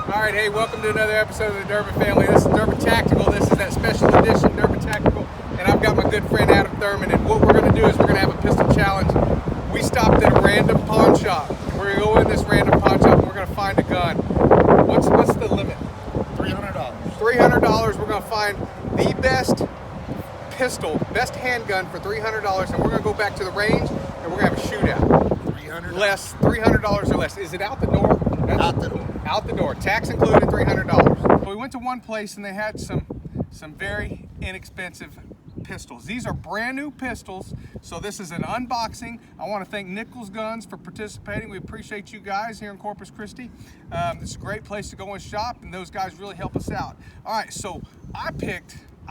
All right, hey, welcome to another episode of the Durbin family. This is Durbin Tactical. This is that special edition Durbin Tactical, and I've got my good friend Adam Thurman. And what we're going to do is we're going to have a pistol challenge. We stopped at a random pawn shop. We're going to go in this random pawn shop and we're going to find a gun. What's the limit? $300. $300. We're going to find the best pistol, best handgun for $300, and we're going to go back to the range and we're going to have a shootout. $300 or less. Is it out the door? Out the door. Out the door. Tax included, $300. We went to one place and they had some very inexpensive pistols. These are brand new pistols, so this is an unboxing. I want to thank Nichols Guns for participating. We appreciate you guys here in Corpus Christi. This is a great place to go and shop, and those guys really help us out. All right, so I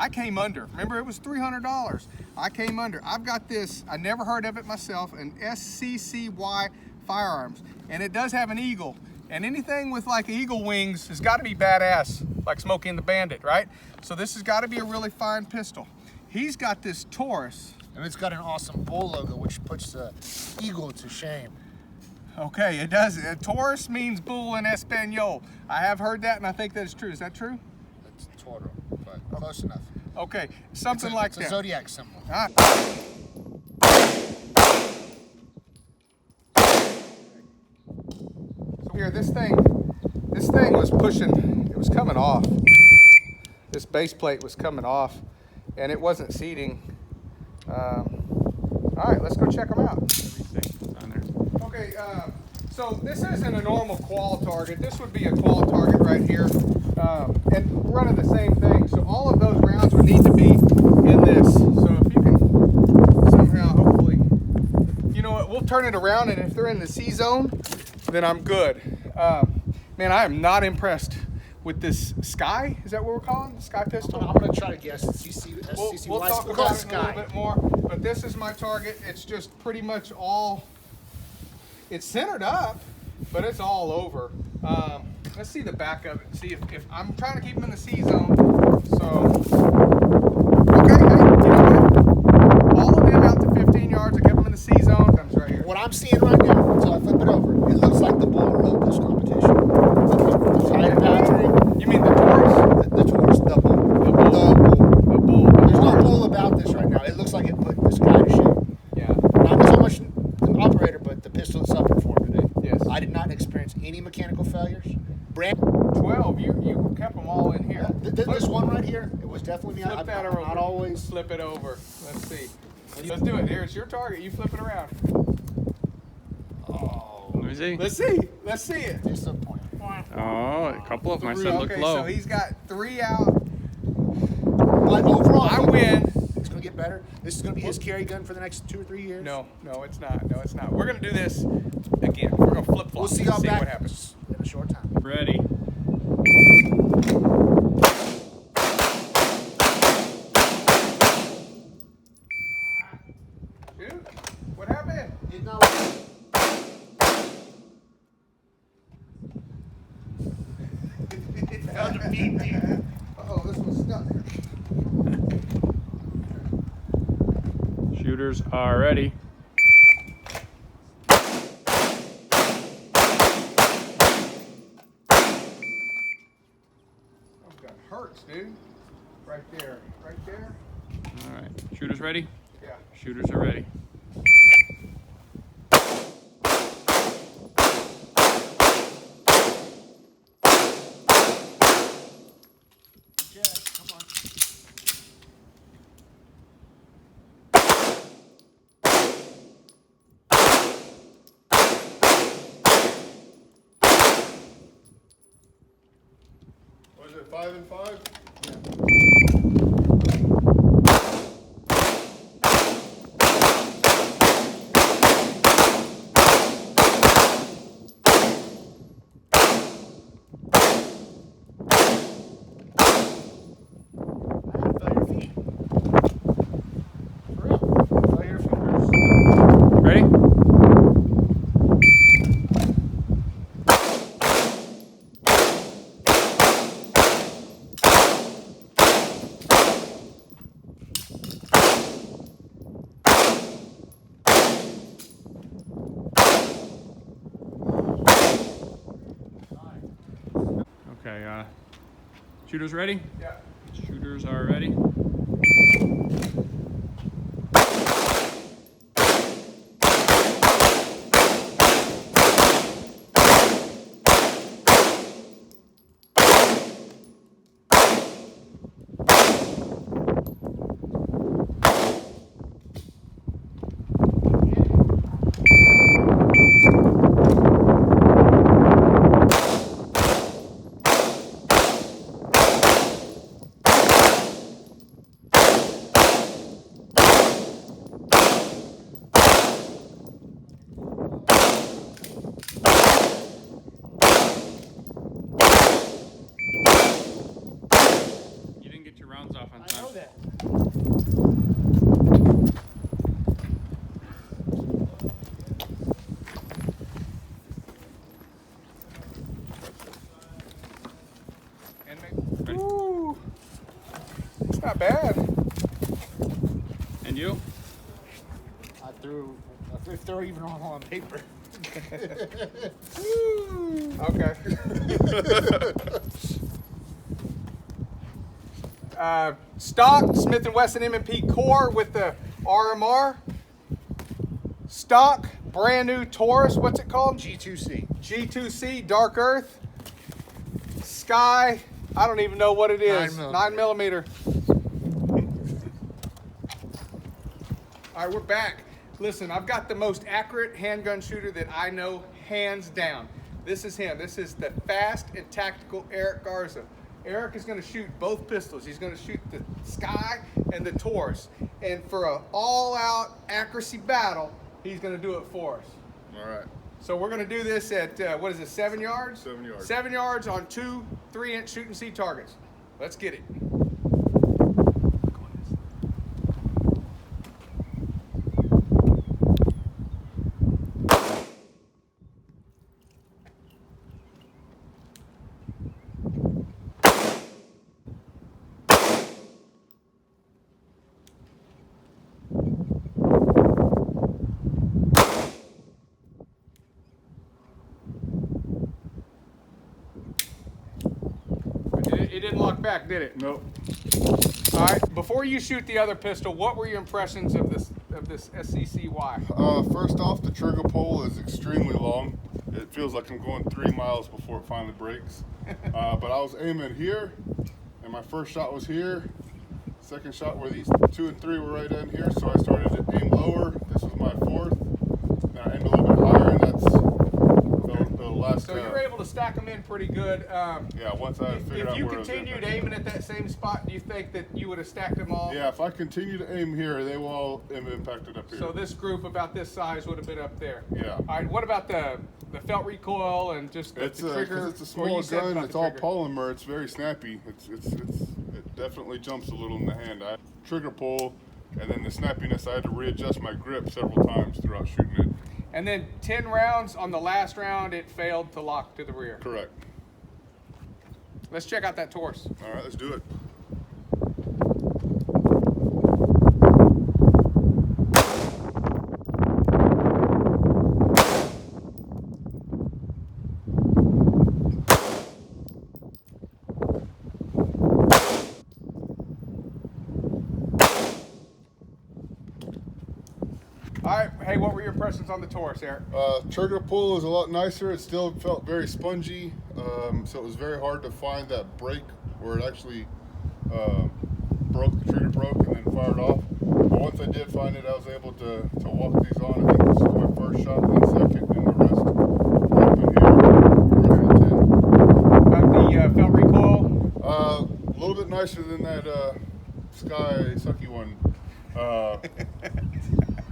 came under. Remember, it was $300. I came under. I've got this, I never heard of it myself, an SCCY firearms, and it does have an eagle. And anything with like eagle wings has got to be badass, like Smokey and the Bandit, right? So this has got to be a really fine pistol. He's got this Taurus. And it's got an awesome bull logo, which puts the eagle to shame. Okay, it does. Taurus means bull in Espanol. I have heard that, and I think that is true. Is that true? It's Taurus, but close enough. Okay, something like that. It's a zodiac symbol. All right. Here, this thing was pushing, it was coming off. This base plate was coming off and it wasn't seating. All right, let's go check them out. Okay, so this isn't a normal qual target. This would be a qual target right here. And we're running the same thing. So all of those rounds would need to be in this. So if you can somehow, hopefully, you know what, we'll turn it around, and if they're in the C zone, then I'm good. Man, I am not impressed with this Sky. Is that what we're calling? Sky pistol? I'm going to try to guess. SCCY. We'll talk about it in a little bit more. But this is my target. It's just pretty much all, it's centered up, but it's all over. Let's see the back of it. See if I'm trying to keep them in the C zone. So, okay, hey, you know what? All of them out to 15 yards. I kept them in the C zone. Comes right here. What I'm seeing right now, until I flip it over, it looks like the bull rope this competition. The tire pattern. You mean the Taurus? The Taurus, the bull. The bull. There's no bull about this right now. It looks like it put this guy to shame. Yeah. Not so much the operator, but the pistol itself performed today. Yes. I did not experience any mechanical failures. Brand 12. You kept them all in here. This one right here, it was definitely me. Flip that over. Not always. Flip it over. Let's see. Let's do it. Here, it's your target. You flip it around. Oh. Let me see. Let's see. Let's see it. Disappointing. Oh, a couple of them I said look okay, low. so he's got 3 out. But overall, I win. It's going to get better. This is going to be his carry gun for the next 2 or 3 years. No, it's not. No, it's not. We're going to do this again. We're going to flip-flop. We'll see y'all back what happens. in a short time. Ready. Dude, what happened? Did not Uh-oh, this one's stuck. Shooters are ready. Oh, God, hurts, dude. Right there. Right there. All right. Shooters ready? Yeah. Shooters are ready. Come on. Was it 5 and 5? Ready? Okay, shooters ready? Yeah. Shooters are ready. You didn't get your rounds off on I time. know that. And Ready? Ooh, it's not bad. And you? I threw if they're even on paper. Okay. Stock Smith & Wesson M&P core with the RMR. Stock brand new Taurus. What's it called? G2C. G2C Dark Earth. Sky. I don't even know what it is. 9 9mm. All right, we're back. Listen, I've got the most accurate handgun shooter that I know, hands down. This is him. This is the fast and tactical Eric Garza. Eric is going to shoot both pistols. He's going to shoot the Sky and the Taurus. And for an all-out accuracy battle, he's going to do it for us. All right. So we're going to do this at, what is it, 7 yards? 7 yards. 7 yards on 2 3-inch shoot and see targets. Let's get it. It didn't lock back, did it? Nope. All right. Before you shoot the other pistol, what were your impressions of this SCCY? First off, the trigger pull is extremely long. It feels like I'm going 3 miles before it finally breaks. But I was aiming here, and my first shot was here. Second shot where these 2 and 3 were right in here, so I started to aim lower. This was my fourth. And I aimed a little bit higher, and that's the last. So you were able to stack them in pretty good. Yeah, once I figured out If you where I was continued aiming. aiming at that same spot, do you think that you would have stacked them all? Yeah, if I continue to aim here, they will all impacted up here. So this group about this size would have been up there. Yeah. All right. What about the felt recoil and just the It's trigger? 'cause it's a or small you said gun. about It's the all trigger? polymer. It's very snappy. It definitely jumps a little in the hand. I trigger pull, and then the snappiness. I had to readjust my grip several times throughout shooting it. And then 10 rounds. On the last round, it failed to lock to the rear. Correct. Let's check out that Taurus. All right, let's do it. All right. Hey, what were your impressions on the Taurus, Eric? Trigger pull is a lot nicer. It still felt very spongy, so it was very hard to find that break where it actually broke, the trigger broke, and then fired off. But once I did find it, I was able to walk these on. I think this is my first shot, then second, and the rest up in here. About the felt recoil? A little bit nicer than that Sky Sucky one.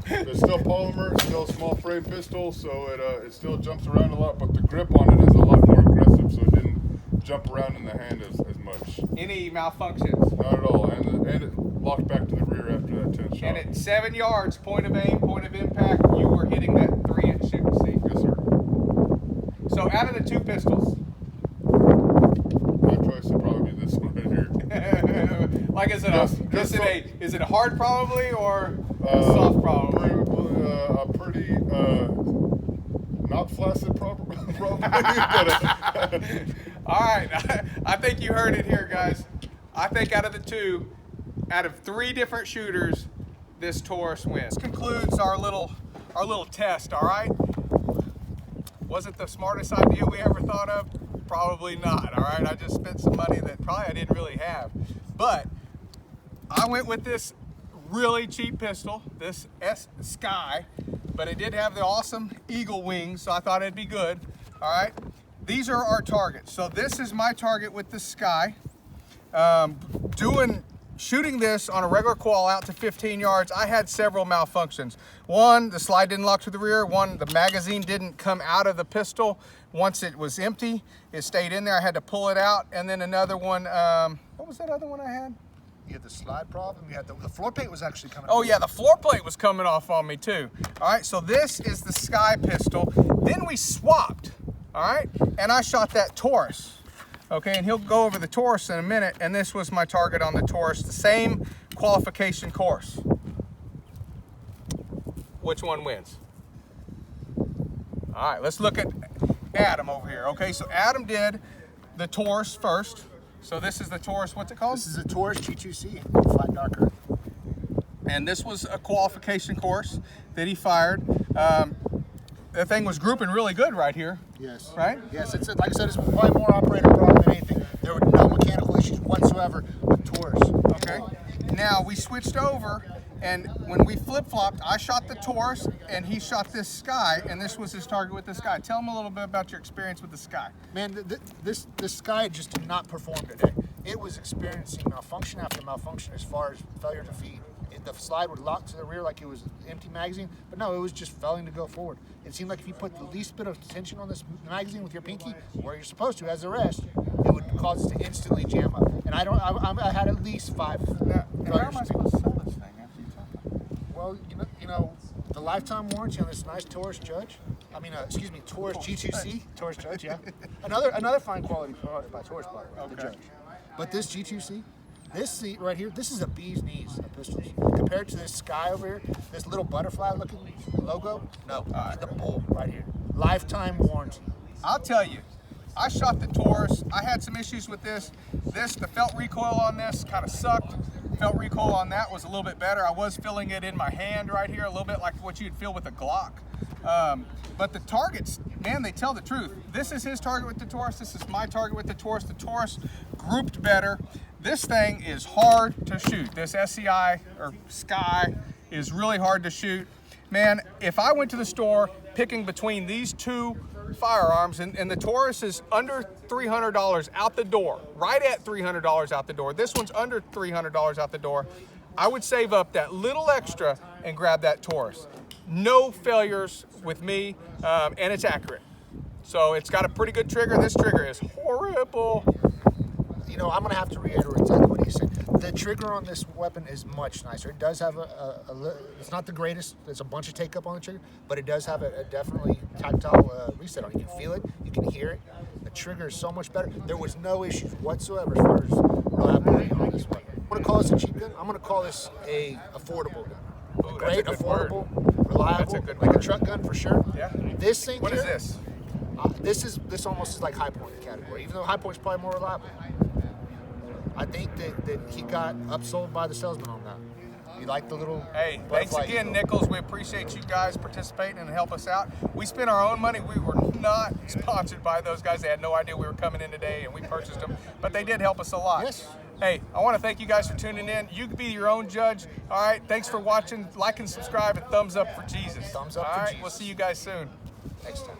It's still polymer, it's still a small frame pistol, so it still jumps around a lot, but the grip on it is a lot more aggressive, so it didn't jump around in the hand as much. Any malfunctions? Not at all, and it locked back to the rear after that 10th shot. And at 7 yards, point of aim, point of impact, you were hitting that 3-inch shoot and see. Yes, sir. So out of the two pistols, My choice would probably be this one right here. like is it a hard probably or a Uh, soft probably? A pretty not flaccid probably, but All right, I think you heard it here, guys. I think out of three different shooters, this Taurus wins. This concludes our little test. All right. Was it the smartest idea we ever thought of? Probably not. All right. I just spent some money that probably I didn't really have, but I went with this really cheap pistol, this SCCY, but it did have the awesome eagle wings, so I thought it'd be good. All right. These are our targets. So this is my target with the SCCY. Shooting this on a regular qual out to 15 yards, I had several malfunctions. One, the slide didn't lock to the rear. One, the magazine didn't come out of the pistol. Once it was empty, it stayed in there. I had to pull it out. And then another one, what was that other one I had? You had the slide problem. You had the floor plate was actually coming. Oh yeah, the floor plate was coming off on me too. All right, so this is the SCCY pistol. Then we swapped. All right, and I shot that Taurus. Okay, and he'll go over the Taurus in a minute, and this was my target on the Taurus, the same qualification course. Which one wins? All right, let's look at Adam over here. Okay, so Adam did the Taurus first. So this is the Taurus, what's it called? This is a Taurus G2C, flat darker. And this was a qualification course that he fired. The thing was grouping really good right here. Yes. Right? Yes, it's like I said, it's probably more operator problem than anything. There were no mechanical issues whatsoever with Taurus. Okay. Now we switched over, and when we flip-flopped, I shot the Taurus, and he shot this SCCY, and this was his target with the SCCY. Tell him a little bit about your experience with the SCCY. Man, this SCCY just did not perform today. It was experiencing malfunction after malfunction as far as failure to feed. The slide would lock to the rear like it was an empty magazine, but no, it was just failing to go forward. It seemed like if you put the least bit of tension on this magazine with your pinky, where you're supposed to, as the rest, it would cause it to instantly jam up. And I had at least 5 Now, how failures am I to feed. supposed to sell this thing after you talk about it? Well, you know, the lifetime warranty on this nice Taurus Taurus G2C, Taurus Judge, yeah. Another fine quality product by Taurus, by the way, the Judge. But this G2C, this seat right here, this is a bee's knees of pistols. Compared to this SCCY over here, this little butterfly looking logo, no, the bull right here. Lifetime warranty. I'll tell you, I shot the Taurus. I had some issues with this. The felt recoil on this kind of sucked. Felt recoil on that was a little bit better. I was feeling it in my hand right here, a little bit like what you'd feel with a Glock. But the targets, man, they tell the truth. This is his target with the Taurus. This is my target with the Taurus. The Taurus grouped better. This thing is hard to shoot. This SCCY or SCCY is really hard to shoot. Man, if I went to the store picking between these two firearms, and the Taurus is under $300 out the door, right at $300 out the door. This one's under $300 out the door. I would save up that little extra and grab that Taurus. No failures with me, and it's accurate. So it's got a pretty good trigger. This trigger is horrible. You know, I'm going to have to reiterate exactly what he said. The trigger on this weapon is much nicer. It does have it's not the greatest. There's a bunch of take up on the trigger, but it does have a definitely tactile reset on it. You can feel it. You can hear it. The trigger is so much better. There was no issues whatsoever as far as reliability on this weapon. I'm going to call this a cheap gun. I'm going to call this a affordable gun. Ooh, Great, that's a good affordable, word. reliable, That's a good like word. a truck gun for sure. Yeah. This thing What here, is this? This almost is like High Point category, even though High Point's probably more reliable. I think that he got upsold by the salesman on that. You like the little Hey, thanks butterfly again, eagle. Nichols. We appreciate you guys participating and help us out. We spent our own money. We were not sponsored by those guys. They had no idea we were coming in today, and we purchased them. But they did help us a lot. Yes. Hey, I want to thank you guys for tuning in. You can be your own judge. All right, thanks for watching. Like and subscribe, and thumbs up for Jesus. Thumbs up All for right, Jesus. we'll see you guys soon. Next time.